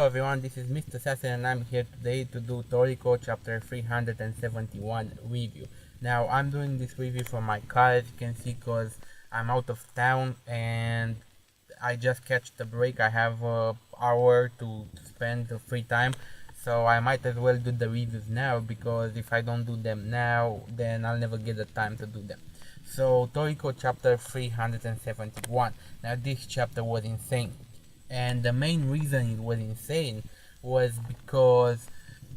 Hello everyone, this is Mr. Assassin and I'm here today to do Toriko chapter 371 review. Now I'm doing this review from my car, as you can see, because I'm out of town and I just catch the break. I have an hour to spend the free time, so I might as well do the reviews now, because if I don't do them now then I'll never get the time to do them. So Toriko chapter 371. Now this chapter was insane. And the main reason it was insane was because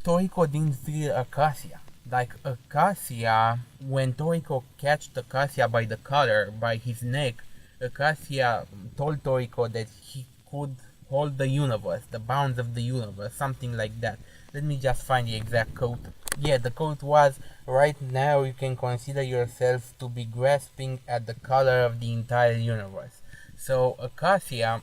Toriko didn't feel Acacia. Like Acacia, when Toriko catched Acacia by the collar, by his neck, Acacia told Toriko that he could hold the universe, the bounds of the universe, something like that. Let me just find the exact quote. Yeah, the quote was, "Right now you can consider yourself to be grasping at the color of the entire universe." So Acacia,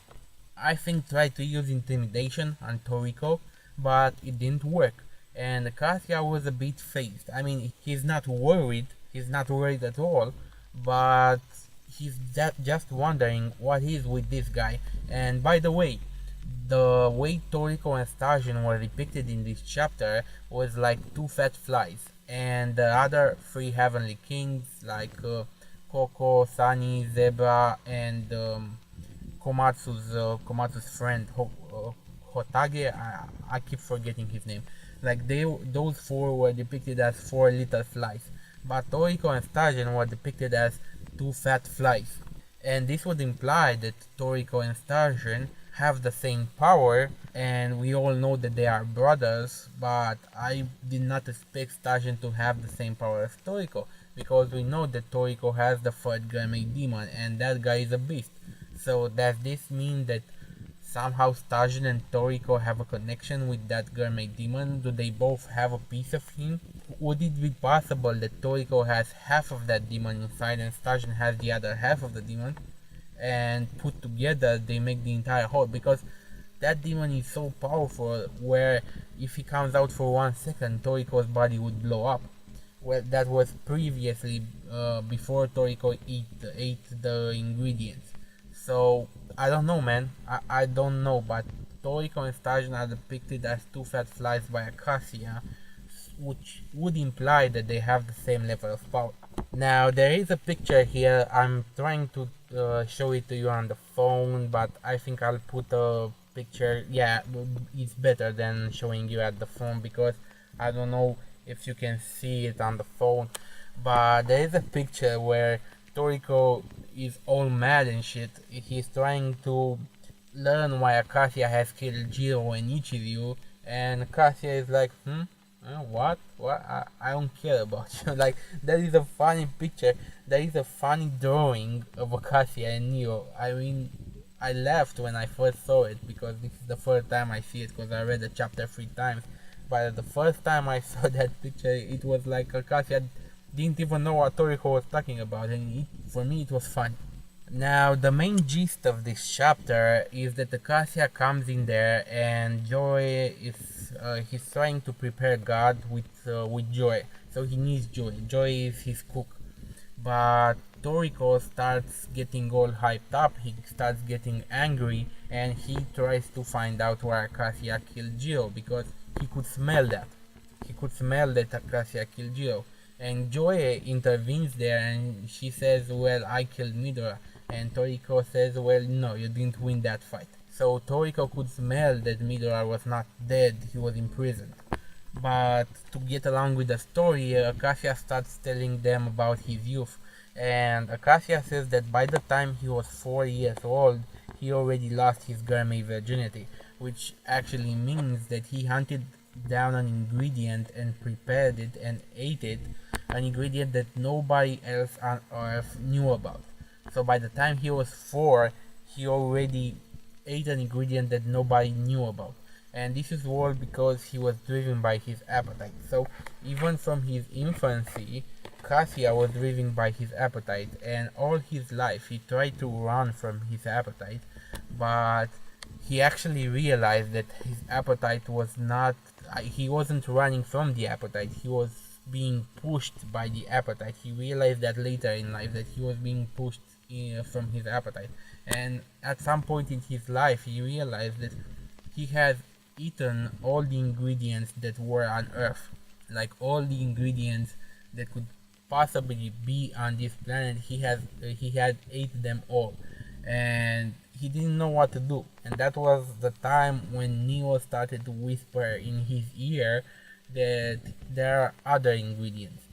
I think, tried to use intimidation on Toriko, but it didn't work. And Acacia was a bit phased. I mean, he's not worried at all, but he's just wondering what is with this guy. And by the way, the way Toriko and Stajin were depicted in this chapter was like two fat flies, and the other three heavenly kings like Koko, Sani, Zebra, and Komatsu's friend Hotage. I keep forgetting his name. Like those four were depicted as four little flies, but Toriko and Stajin were depicted as two fat flies, and this would imply that Toriko and Stajin have the same power, and we all know that they are brothers. But I did not expect Stajin to have the same power as Toriko, because we know that Toriko has the third Gurmei demon, and that guy is a beast. So does this mean that somehow Stajin and Toriko have a connection with that Gurmei demon? Do they both have a piece of him? Would it be possible that Toriko has half of that demon inside and Stajin has the other half of the demon, and put together they make the entire whole? Because that demon is so powerful, where if he comes out for 1 second, Toriko's body would blow up. Well, that was previously before Toriko ate the ingredients. So I don't know, man. I don't know, but Toriko and Stajin are depicted as two fat flies by Acacia, which would imply that they have the same level of power. Now there is a picture here. I'm trying to show it to you on the phone, but I think I'll put a picture. Yeah, it's better than showing you at the phone, because I don't know if you can see it on the phone, but there is a picture where Toriko is all mad and shit. He's trying to learn why Acacia has killed Jiro and Ichiryu, and Acacia is like, what? I don't care about you. Like, that is a funny picture. That is a funny drawing of Acacia and Neo. I mean, I laughed when I first saw it, because this is the first time I see it, because I read the chapter 3 times. But the first time I saw that picture, it was like Acacia didn't even know what Toriko was talking about, and for me it was fun. Now the main gist of this chapter is that Acacia comes in there, and Joy is he's trying to prepare God with Joy, so he needs Joy. Joy is his cook, but Toriko starts getting all hyped up. He starts getting angry, and he tries to find out where Acacia killed Jiro, because he could smell that. He could smell that Acacia killed Jiro. And Joy intervenes there, and she says, well, I killed Midora. And Toriko says, well, no, you didn't win that fight. So Toriko could smell that Midora was not dead, he was imprisoned. But to get along with the story, Acacia starts telling them about his youth. And Acacia says that by the time he was 4 years old, he already lost his Gurmei virginity, which actually means that he hunted down an ingredient and prepared it and ate it, an ingredient that nobody else on earth knew about. So by the time he was 4, he already ate an ingredient that nobody knew about, and this is all because he was driven by his appetite. So even from his infancy, Acacia was driven by his appetite, and all his life he tried to run from his appetite, but he actually realized that his appetite was not, he wasn't running from the appetite, he was being pushed by the appetite. He realized that later in life, that he was being pushed from his appetite, and at some point in his life he realized that he has eaten all the ingredients that were on Earth, like all the ingredients that could possibly be on this planet. He had ate them all, and he didn't know what to do. And that was the time when Neo started to whisper in his ear that there are other ingredients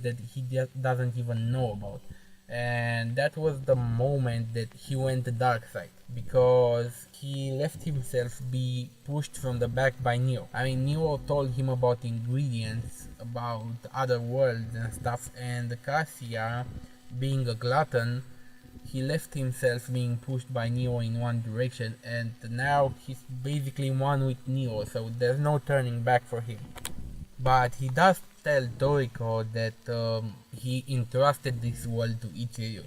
that he just doesn't even know about. And that was the moment that he went the dark side, because he left himself be pushed from the back by Neo. I mean, Neo told him about ingredients, about other worlds and stuff, and Acacia, being a glutton, he left himself being pushed by Neo in one direction, and now he's basically one with Neo, so there's no turning back for him. But he does tell Toriko that he entrusted this world to Ichiryu.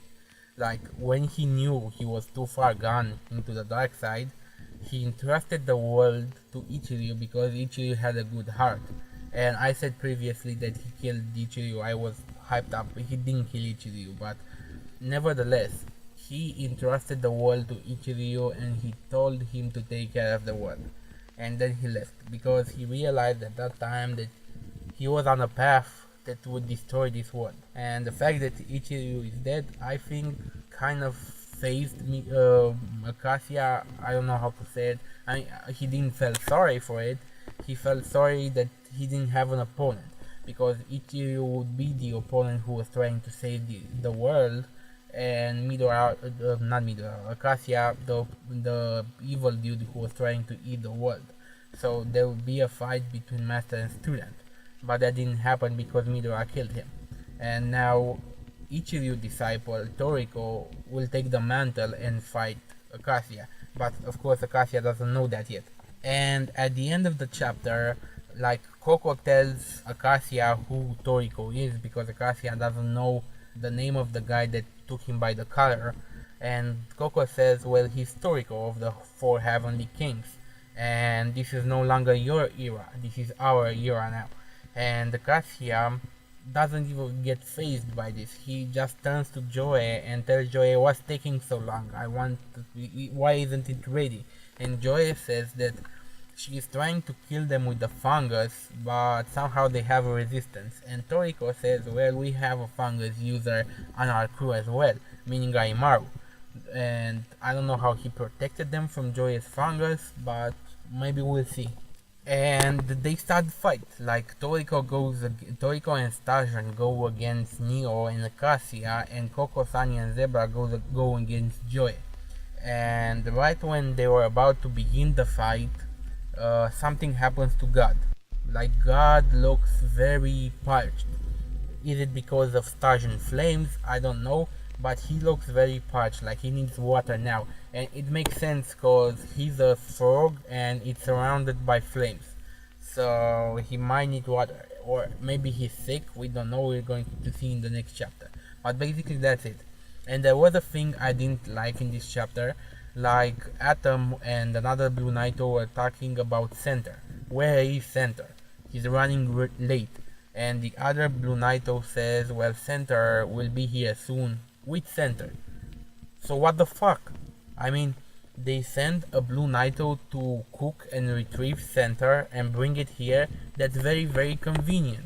Like, when he knew he was too far gone into the dark side, he entrusted the world to Ichiryu because Ichiryu had a good heart. And I said previously that he killed Ichiryu. I was hyped up. He didn't kill Ichiryu, but nevertheless, he entrusted the world to Ichiryu and he told him to take care of the world. And then he left because he realized at that time that he was on a path that would destroy this world. And the fact that Ichiryu is dead, I think, kind of phased me, Acacia. I don't know how to say it. I mean, he didn't feel sorry for it. He felt sorry that he didn't have an opponent, because Ichiryu would be the opponent who was trying to save the world, and Acacia, the evil dude who was trying to eat the world. So there would be a fight between master and student. But that didn't happen because Midora killed him. And now Ichiryu disciple Toriko will take the mantle and fight Acacia. But of course Acacia doesn't know that yet. And at the end of the chapter, like, Coco tells Acacia who Toriko is, because Acacia doesn't know the name of the guy that took him by the collar. And Coco says, well, he's Toriko of the Four Heavenly Kings. And this is no longer your era, this is our era now. And Acacia doesn't even get fazed by this. He just turns to Joy and tells Joy, what's taking so long? Why isn't it ready? And Joy says that she is trying to kill them with the fungus, but somehow they have a resistance. And Toriko says, well, we have a fungus user on our crew as well, meaning Aimaru. And I don't know how he protected them from Joy's fungus, but maybe we'll see. And they start the fight. Like, Toriko and Sturgeon go against Neo and Acacia, and Coco, Sunny, and Zebra go against Joy. And right when they were about to begin the fight, something happens to God. Like, God looks very parched. Is it because of Sturgeon flames? I don't know, but he looks very parched, like he needs water now. And it makes sense because he's a frog and it's surrounded by flames, so he might need water, or maybe he's sick. We don't know. We're going to see in the next chapter, but basically that's it. And there was a thing I didn't like in this chapter, like Atom and another Blue Naito were talking about Center. Where is Center? He's running late. And the other Blue Naito says, well, Center will be here soon. With Center. So what the fuck? I mean, they send a Blue Naito to cook and retrieve Center and bring it here. That's very, very convenient,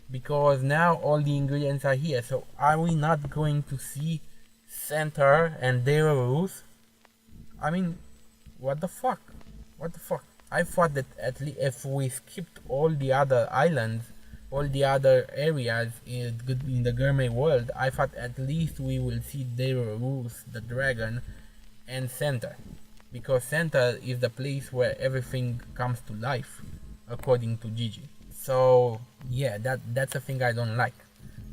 because now all the ingredients are here. So are we not going to see Center and Dera Ruth? I mean, what the fuck? What the fuck? I thought that at least if we skipped all the other islands, all the other areas in the gourmet world, I thought at least we will see Dera Ruth, the dragon, and Center, because Center is the place where everything comes to life, according to Gigi. So yeah, that's a thing I don't like.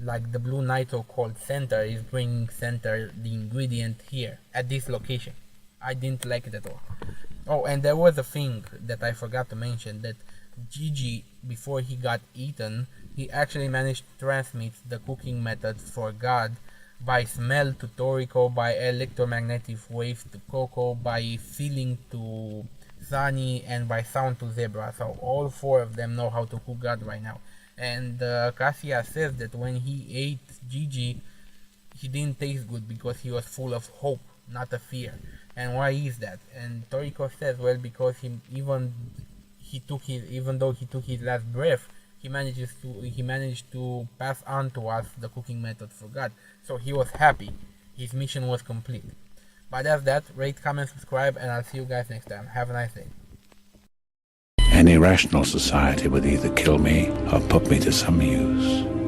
Like, the Blue Naito called Center is bringing Center, the ingredient, here at this location. I didn't like it at all. Oh, and there was a thing that I forgot to mention, that Gigi, before he got eaten, he actually managed to transmit the cooking methods for God by smell to Toriko, by electromagnetic waves to Coco, by feeling to Sunny, and by sound to Zebra. So all four of them know how to cook God right now. And Acacia says that when he ate Gigi, he didn't taste good because he was full of hope, not of fear. And why is that? And Toriko says, well, because even though he took his last breath, he managed to pass on to us the cooking method for God. So he was happy. His mission was complete. But that's that. Rate, comment, subscribe, and I'll see you guys next time. Have a nice day. Any rational society would either kill me or put me to some use.